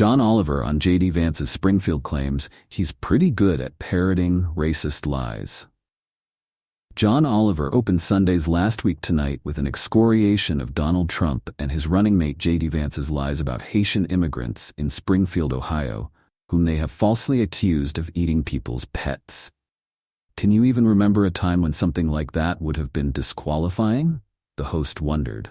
John Oliver on J.D. Vance's Springfield claims he's pretty good at parroting racist lies. John Oliver opened Sunday's Last Week Tonight with an excoriation of Donald Trump and his running mate J.D. Vance's lies about Haitian immigrants in Springfield, Ohio, whom they have falsely accused of eating people's pets. Can you even remember a time when something like that would have been disqualifying? The host wondered.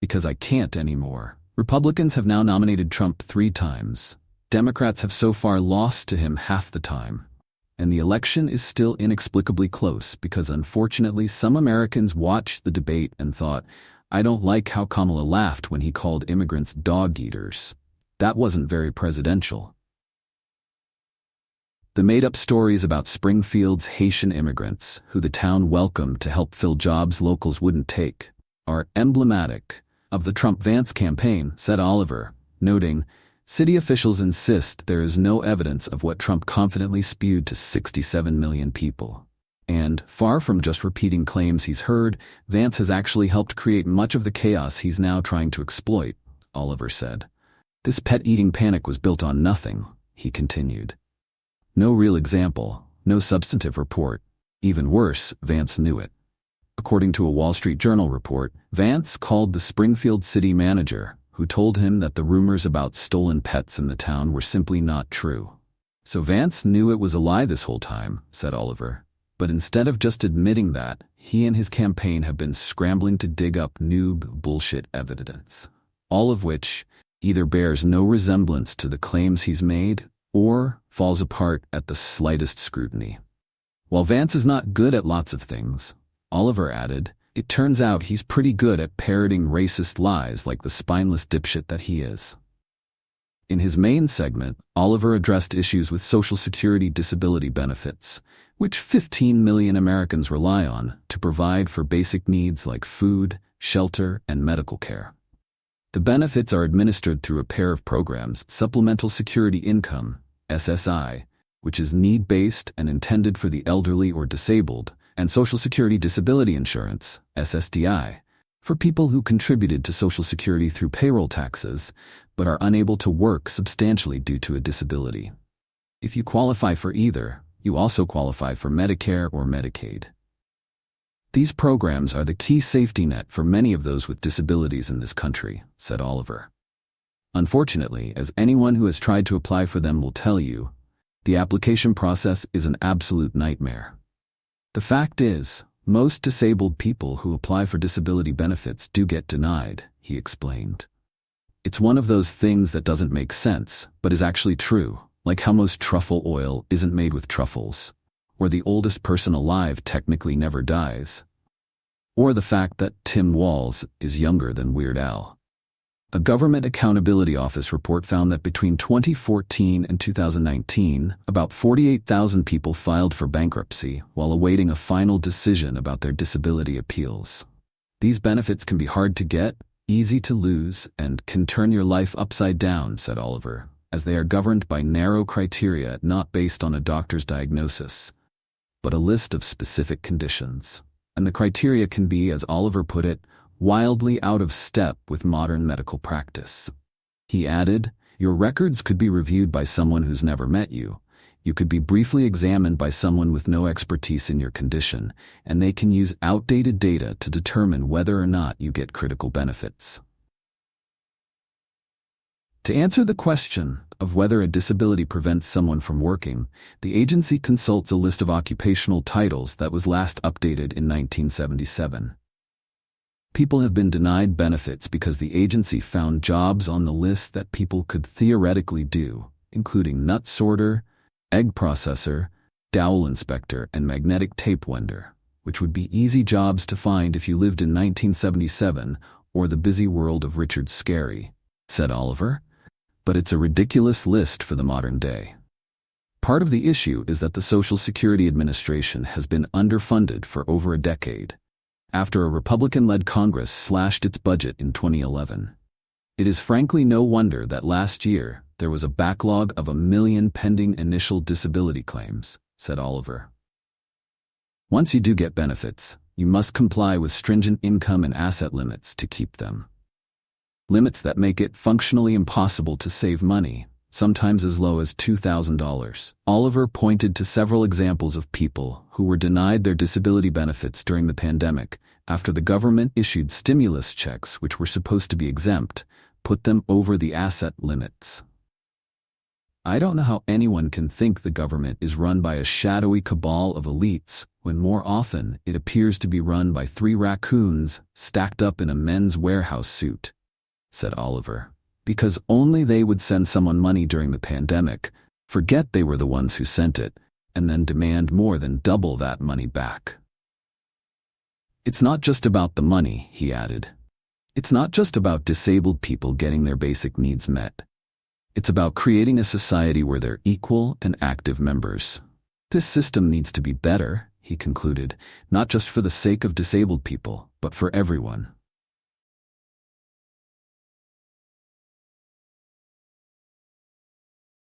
Because I can't anymore. Republicans have now nominated Trump 3 times. Democrats have so far lost to him half the time. And the election is still inexplicably close because unfortunately some Americans watched the debate and thought, I don't like how Kamala laughed when he called immigrants dog eaters. That wasn't very presidential. The made-up stories about Springfield's Haitian immigrants, who the town welcomed to help fill jobs locals wouldn't take, are emblematic of the Trump-Vance campaign, said Oliver, noting, city officials insist there is no evidence of what Trump confidently spewed to 67 million people. And, far from just repeating claims he's heard, Vance has actually helped create much of the chaos he's now trying to exploit, Oliver said. This pet-eating panic was built on nothing, he continued. No real example, no substantive report. Even worse, Vance knew it. According to a Wall Street Journal report, Vance called the Springfield city manager, who told him that the rumors about stolen pets in the town were simply not true. So Vance knew it was a lie this whole time, said Oliver. But instead of just admitting that, he and his campaign have been scrambling to dig up new bullshit evidence, all of which either bears no resemblance to the claims he's made or falls apart at the slightest scrutiny. While Vance is not good at lots of things, Oliver added, it turns out he's pretty good at parroting racist lies like the spineless dipshit that he is. In his main segment, Oliver addressed issues with Social Security disability benefits, which 15 million Americans rely on to provide for basic needs like food, shelter, and medical care. The benefits are administered through a pair of programs, Supplemental Security Income, SSI, which is need-based and intended for the elderly or disabled, and Social Security Disability Insurance, SSDI, for people who contributed to Social Security through payroll taxes but are unable to work substantially due to a disability. If you qualify for either, you also qualify for Medicare or Medicaid. These programs are the key safety net for many of those with disabilities in this country, said Oliver. Unfortunately, as anyone who has tried to apply for them will tell you, the application process is an absolute nightmare. The fact is, most disabled people who apply for disability benefits do get denied, he explained. It's one of those things that doesn't make sense, but is actually true, like how most truffle oil isn't made with truffles, or the oldest person alive technically never dies, or the fact that Tim Walz is younger than Weird Al. A Government Accountability Office report found that between 2014 and 2019, about 48,000 people filed for bankruptcy while awaiting a final decision about their disability appeals. These benefits can be hard to get, easy to lose, and can turn your life upside down, said Oliver, as they are governed by narrow criteria not based on a doctor's diagnosis, but a list of specific conditions. And the criteria can be, as Oliver put it, wildly out of step with modern medical practice. He added, your records could be reviewed by someone who's never met you. You could be briefly examined by someone with no expertise in your condition, and they can use outdated data to determine whether or not you get critical benefits. To answer the question of whether a disability prevents someone from working, the agency consults a list of occupational titles that was last updated in 1977. People have been denied benefits because the agency found jobs on the list that people could theoretically do, including nut sorter, egg processor, dowel inspector, and magnetic tape wender, which would be easy jobs to find if you lived in 1977 or the busy world of Richard Scarry, said Oliver. But it's a ridiculous list for the modern day. Part of the issue is that the Social Security Administration has been underfunded for over a decade, after a Republican-led Congress slashed its budget in 2011. It is frankly no wonder that last year there was a backlog of 1 million pending initial disability claims, said Oliver. Once you do get benefits, you must comply with stringent income and asset limits to keep them. Limits that make it functionally impossible to save money, sometimes as low as $2,000. Oliver pointed to several examples of people who were denied their disability benefits during the pandemic after the government issued stimulus checks, which were supposed to be exempt, put them over the asset limits. I don't know how anyone can think the government is run by a shadowy cabal of elites when more often it appears to be run by 3 raccoons stacked up in a Men's Warehouse suit, said Oliver. Because only they would send someone money during the pandemic, forget they were the ones who sent it, and then demand more than double that money back. It's not just about the money, he added. It's not just about disabled people getting their basic needs met. It's about creating a society where they're equal and active members. This system needs to be better, he concluded, not just for the sake of disabled people, but for everyone.